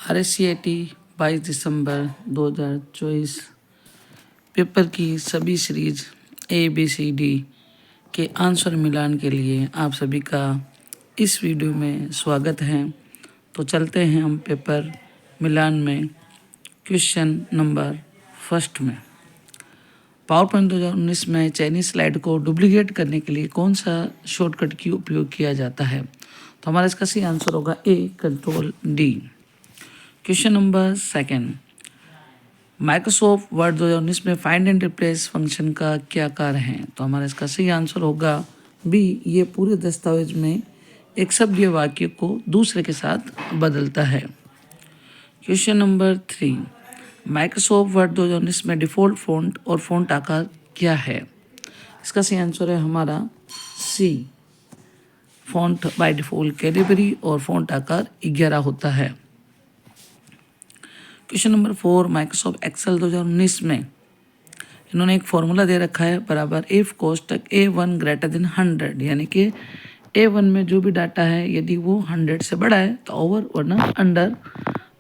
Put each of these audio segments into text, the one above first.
RSCAT 22 दिसंबर 2024 paper की सभी series ABCD के आंसर मिलान के लिए आप सभी का इस वीडियो में स्वागत है। तो चलते हैं हम पेपर मिलान में क्वेश्चन नंबर फर्स्ट में। पावर पॉइंट 2019 में चयनित स्लाइड को डुप्लीकेट करने के लिए कौन सा शॉर्टकट की उपयोग किया जाता है? तो हमारा इसका सही आंसर होगा A Ctrl+D। Question number second, Microsoft word 2019 में फाइंड एंड रिप्लेस फंक्शन का क्या कार्य है? तो हमारा इसका सही आंसर होगा B। ये पूरे दस्तावेज में एक शब्द या वाक्य को दूसरे के साथ बदलता है। क्वेश्चन नंबर 3, माइक्रोसॉफ्ट वर्ड 2019 में डिफ़ॉल्ट फ़ॉन्ट और फ़ॉन्ट आकार क्या है? इसका सही आंसर है हमारा C। Font by default Calibri और फ़ॉन्ट आकार 11 होता है। क्वेश्चन नंबर 4, माइक्रोसॉफ्ट एक्सेल 2019 में इन्होंने एक फॉर्मूला दे रखा है बराबर इफ कोष्टक A1 ग्रेटर देन 100, यानी कि A1 में जो भी डाटा है यदि वो 100 से बड़ा है तो ओवर वरना अंडर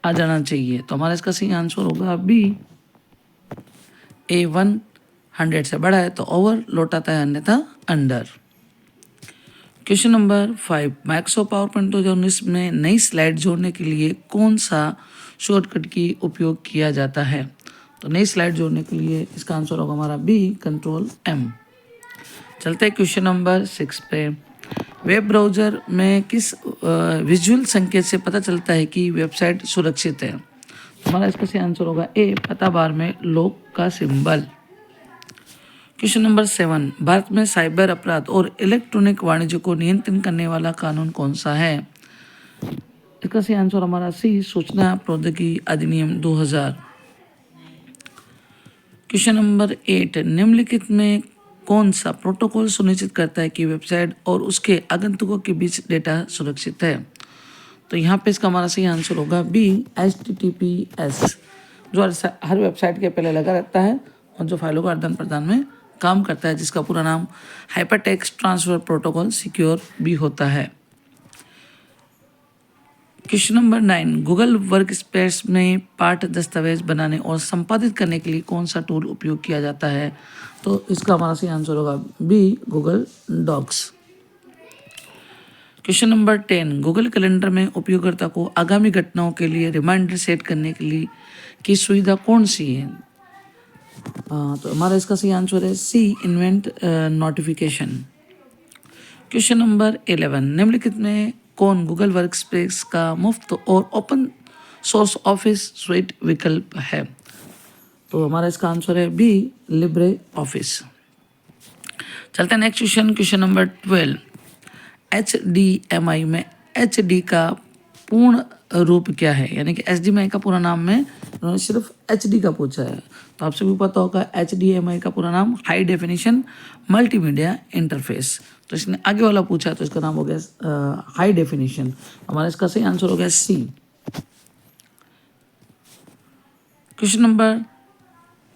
आ जाना चाहिए। तो हमारा इसका सही आंसर होगा B। A1 100 से बड़ा है तो ओवर लौटाता है अन्यथा under. Question number 5, Microsoft PowerPoint 2019 में नई स्लाइड जोड़ने के लिए कौन सा शॉर्टकट की उपयोग किया जाता है? तो नई स्लाइड जोड़ने के लिए इसका आंसर होगा हमारा B Ctrl+M। चलते हैं क्वेश्चन नंबर 6 पे। वेब ब्राउज़र में किस विजुअल संकेत से पता चलता है कि वेबसाइट सुरक्षित है? तो हमारा इसका सही आंसर होगा A पता बार में लॉक का सिंबल। क्वेश्चन नंबर 7, भारत में साइबर अपराध और इलेक्ट्रॉनिक वाणिज्य को नियंत्रण करने वाला कानून कौन सा है? इसका सही आंसर हमारा C सूचना प्रौद्योगिकी अधिनियम 2000। क्वेश्चन नंबर 8, निम्नलिखित में कौन सा प्रोटोकॉल सुनिश्चित करता है कि वेबसाइट और उसके आगंतुकों के बीच डेटा सुरक्षित है? तो यहाँ पे इसका हमारा सही आंसर होगा B HTTPS, जो हर वेबसाइट के पहले लगा रहता है और जो फाइलों का आदान प्रदान में काम करता है, जिसका पूरा नाम हाइपरटेक्स्ट ट्रांसफर प्रोटोकॉल सिक्योर भी होता है। क्वेश्चन नंबर 9, गूगल वर्कस्पेस में पाठ दस्तावेज बनाने और संपादित करने के लिए कौन सा टूल उपयोग किया जाता है? तो इसका हमारा सही आंसर होगा B Google Docs. Question number 10, Google Calendar में उपयोगकर्ता को आगामी घटनाओं के लिए रिमाइंडर सेट करने के लिए की सुविधा कौन सी है? तो हमारा इसका सही आंसर है C invent notification. Question number 11, निम्नलिखित में कौन गूगल वर्कस्पेस का मुफ्त और ओपन सोर्स ऑफिस स्यूट विकल्प है? तो हमारा इसका आंसर है B लिब्रे ऑफिस। चलते हैं next question. Question number 12, HDMI में HD का पूर्ण रूप क्या है? यानी कि HDMI का पूरा नाम में उन्होंने सिर्फ HD का पूछा है। तो आपसे भी पता होगा HDMI का पूरा नाम हाई डेफिनेशन मल्टीमीडिया इंटरफेस। तो इसने आगे वाला पूछा तो इसका नाम हो गया हाई डेफिनेशन। हमारा इसका सही आंसर हो गया C। Question number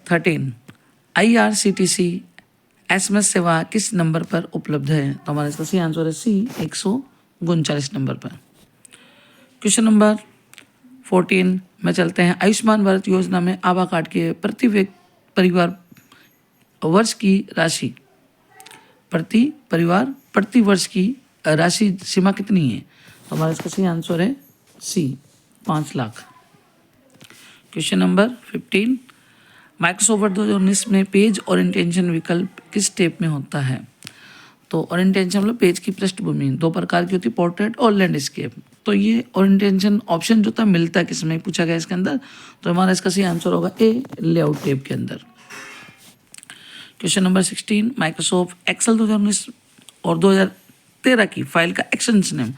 13, IRCTC SMS सेवा किस नंबर पर उपलब्ध है? तो हमारा इसका सही आंसर है C 139 नंबर पर। क्वेश्चन नंबर 14 में चलते हैं। आयुष्मान भारत योजना में आभा कार्ड के प्रति परिवार वर्ष की राशि प्रति वर्ष की राशि सीमा कितनी है? तो हमारा इसका सही आंसर है C 5 lakh. Question number 15, Microsoft word 2019 में पेज ओरिएंटेशन विकल्प किस स्टेप में होता है? तो ओरिएंटेशन मतलब पेज की पृष्ठभूमि 2 प्रकार की होती है, पोर्ट्रेट और लैंडस्केप। तो ये ओरिएंटेशन ऑप्शन जो था मिलता है किस में पूछा गया इसके अंदर? तो हमारा इसका सही आंसर होगा A लेआउट टैब के अंदर। क्वेश्चन नंबर 16, माइक्रोसॉफ्ट एक्सेल 2019 और 2013 की फाइल का एक्सटेंशन नेम।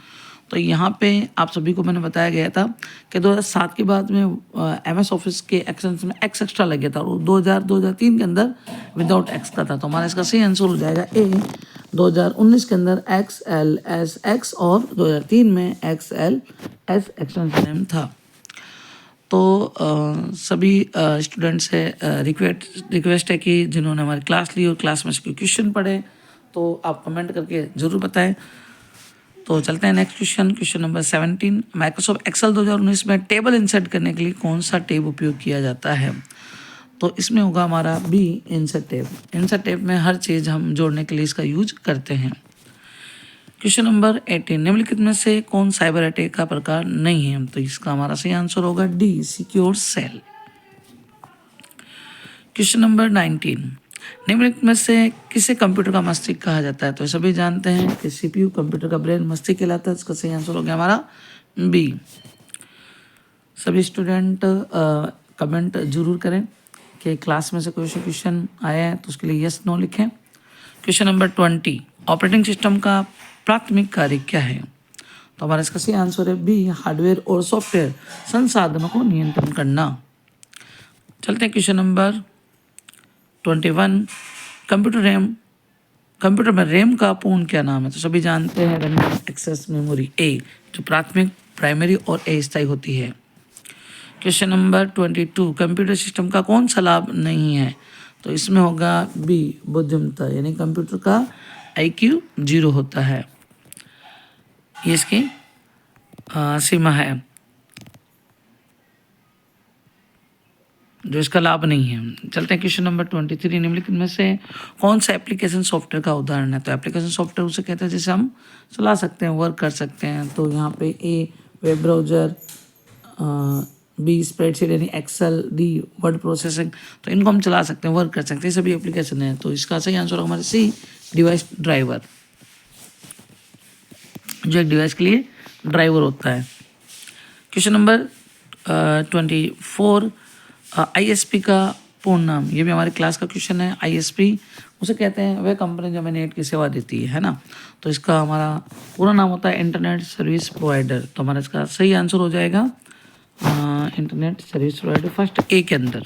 तो यहाँ पे आप सभी को मैंने बताया गया था कि 2007 के बाद में MS ऑफिस के एक्सटेंशन में X एक्स्ट्रा लग गया था और 2003 के अंदर विदाउट X का था। तो हमारा इसका सही आंसर हो जाएगा A 2019 के अंदर XLSX और 2003 में XLS एक्सटेंशन नेम था। तो सभी स्टूडेंट्स से रिक्वेस्ट है कि जिन्होंने हमारी क्लास ली और क्लास में से कोई क्वेश्चन पढ़े तो आप कमेंट करके ज़रूर बताएं। तो चलते हैं next question, question number 17। Microsoft Excel 2019 में टेबल इंसर्ट करने के लिए कौन सा टैब उपयोग किया जाता है? तो इसमें होगा हमारा B, insert tab. Insert tab में हर चीज़ हम जोड़ने के लिए इसका यूज करते हैं। क्वेश्चन नंबर 18, निम्नलिखित में से कौन साइबर अटैक का प्रकार नहीं है? तो इसका हमारा सही आंसर होगा D, secure cell. Question number 19, निम्नलिखित में से किसे कंप्यूटर का मस्तिष्क कहा जाता है? तो सभी जानते हैं कि सीपीयू कंप्यूटर का ब्रेन मस्तिष्क कहलाता है। इसका सही आंसर हो गया हमारा बी। सभी स्टूडेंट कमेंट जरूर करें कि क्लास में से कोई सा क्वेश्चन आया है तो उसके लिए यस नो लिखें। क्वेश्चन नंबर 20, ऑपरेटिंग सिस्टम का प्राथमिक कार्य क्या है? तो हमारा इसका सही आंसर है बी, हार्डवेयर और सॉफ्टवेयर संसाधनों को नियंत्रण करना। चलते हैं क्वेश्चन नंबर 21, कंप्यूटर में रैम का पूर्ण क्या नाम है? तो सभी जानते हैं रैंडम एक्सेस मेमोरी ए, जो प्राथमिक, प्राइमरी और अस्थायी होती है। क्वेश्चन नंबर 22, कंप्यूटर सिस्टम का कौन सा लाभ नहीं है? तो इसमें होगा बी, बुद्धिमत्ता, यानी कंप्यूटर का IQ 0 होता है, ये इसकी सीमा है, जो इसका लाभ नहीं है। चलते हैं क्वेश्चन नंबर 23, निम्नलिखित में से कौन सा एप्लीकेशन सॉफ्टवेयर का उदाहरण है? तो एप्लीकेशन सॉफ्टवेयर उसे कहते हैं जिसे हम चला सकते हैं, वर्क कर सकते हैं। तो यहाँ पे ए, वेब ब्राउज़र, बी, स्प्रेडशीट यानी एक्सेल, डी, वर्ड प्रोसेसिंग, तो इनको हम चला सकते हैं, वर्क कर सकते हैं, सभी एप्लीकेशन है। तो इसका सही आंसर होगा हमारे सी, डिवाइस ड्राइवर, जो एक डिवाइस के लिए ड्राइवर होता है। क्वेश्चन नंबर 24, ISP का पूर्ण नाम, ये भी हमारी क्लास का क्वेश्चन है। ISP उसे कहते हैं वह कंपनी जो हमें नेट की सेवा देती है ना। तो इसका हमारा पूरा नाम होता है इंटरनेट सर्विस प्रोवाइडर। तो हमारा इसका सही आंसर हो जाएगा internet service provider, first A के अंदर।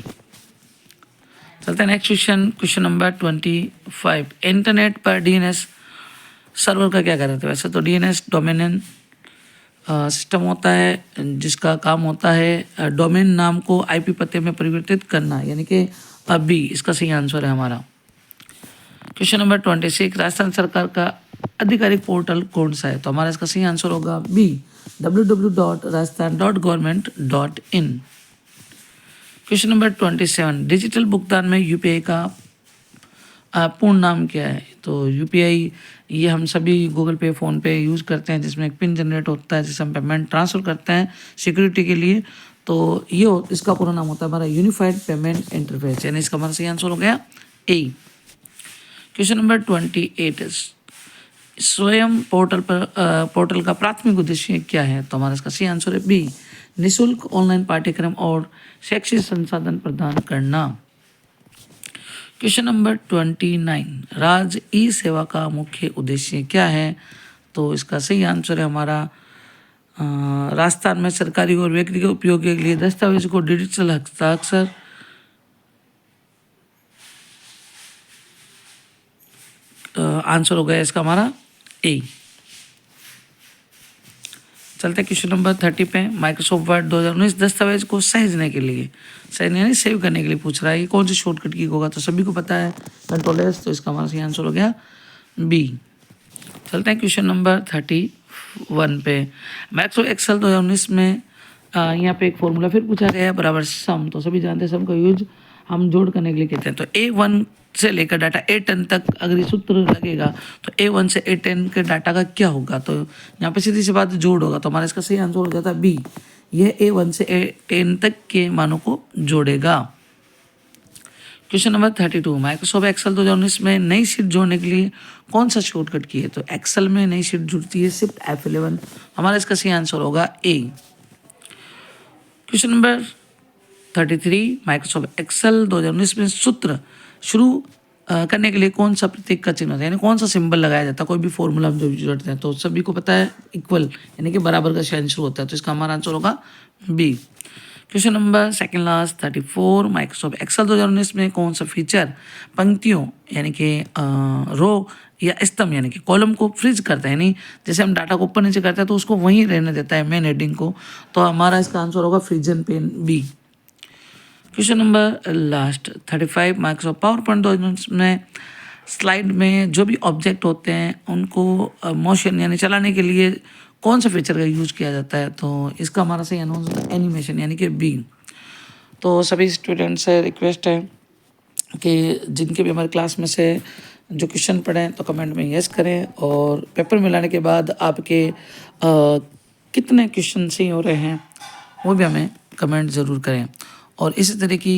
चलते हैं next question, question number 25, internet पर DNS सर्वर का क्या कार्य होता है? वैसे तो DNS डोमेन सिस्टम होता है जिसका काम होता है डोमेन नाम को IP पते में परिवर्तित करना, यानी कि बी, इसका सही आंसर है हमारा। क्वेश्चन नंबर 26, राजस्थान सरकार का आधिकारिक पोर्टल कौन सा है? तो हमारा इसका सही आंसर होगा B, www.rajasthan.government.in। Question number 27, digital भुगतान में UPI का पूर्ण नाम क्या है? तो UPI ये हम सभी गूगल पे, फ़ोन पे यूज़ करते हैं, जिसमें एक पिन जनरेट होता है जिससे हम पेमेंट ट्रांसफ़र करते हैं सिक्योरिटी के लिए। तो ये इसका पूरा नाम होता है हमारा यूनिफाइड पेमेंट इंटरफेस, यानी इसका हमारा सही आंसर हो गया ए। क्वेश्चन नंबर 28, स्वयं पोर्टल का प्राथमिक उद्देश्य क्या है? तो हमारा इसका सही आंसर है बी, निःशुल्क ऑनलाइन पाठ्यक्रम और शैक्षिक संसाधन प्रदान करना। क्वेश्चन नंबर 29, राज्य ई सेवा का मुख्य उद्देश्य क्या है? तो इसका सही आंसर है हमारा राजस्थान में सरकारी और व्यक्तिगत उपयोग के लिए दस्तावेज को डिजिटल हस्ताक्षर आंसर हो गया इसका हमारा ए। चलते हैं क्वेश्चन नंबर 30 पे, माइक्रोसॉफ्ट वर्ड 2019 दस्तावेज को सहेजने के लिए, यानी सेव करने के लिए पूछ रहा है, ये कौन सी शॉर्टकट की होगा? तो सभी को पता है Ctrl+, तो इसका हमारा सही आंसर हो गया बी। चलते हैं क्वेश्चन नंबर 31 पे, माइक्रोसॉफ्ट एक्सेल 2019 में यहाँ पे एक फॉर्मूला फिर पूछा गया है, बराबर सम। तो सभी जानते हैं सम का यूज हम जोड़ करने के लिए कहते हैं। तो A1 से लेकर डाटा A10 तक अगर ये सूत्र लगेगा तो A1 से A10 के डाटा का क्या होगा? तो यहाँ पे सीधी सी बात जोड़ होगा, तो हमारा इसका सही आंसर हो जाता है बी, ये A1 से A10 तक के मानों को जोड़ेगा। क्वेश्चन नंबर 32, माइक्रोसॉफ्ट एक्सेल 2019 में नई शीट जोड़ने के लिए कौन सा शॉर्टकट की है? तो एक्सेल में नई शीट जुड़ती है शिफ्ट F11, हमारा इसका सही आंसर होगा ए। क्वेश्चन नंबर 33, माइक्रोसॉफ्ट एक्सेल 2019 में सूत्र शुरू करने के लिए कौन सा प्रतीक का चिन्ह होता है, यानी कौन सा सिंबल लगाया जाता है? कोई भी फॉर्मूला हम जो जोड़ते हैं तो सभी को पता है इक्वल, यानी कि बराबर का साइन शुरू होता है, तो इसका हमारा आंसर होगा B. Question number second last 34, Microsoft Excel 2019 में कौन सा फीचर पंक्तियों यानी कि रो या स्तंभ यानी कि कॉलम को फ्रीज करता है, यानी जैसे हम डाटा को ऊपर नीचे करते हैं तो उसको वहीं रहने देता है मेन हेडिंग को, तो हमारा इसका आंसर होगा frozen pane B. Question number last 35, Microsoft PowerPoint 2019 में स्लाइड में जो भी ऑब्जेक्ट होते हैं उनको मोशन यानी चलाने के लिए कौन सा फीचर का यूज किया जाता है, तो इसका हमारा सही आंसर होता है एनिमेशन यानी कि बी। तो सभी स्टूडेंट्स से रिक्वेस्ट है कि जिनके भी हमारे क्लास में से जो क्वेश्चन पढ़े हैं तो कमेंट में यस करें, और पेपर मिलाने के बाद आपके कितने क्वेश्चन सही हो रहे हैं वो भी हमें कमेंट ज़रूर करें। और इसी तरह की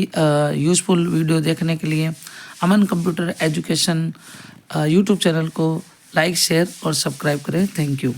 यूज़फुल वीडियो देखने के लिए अमन कंप्यूटर एजुकेशन यूट्यूब चैनल को लाइक, शेयर और सब्सक्राइब करें। Thank you.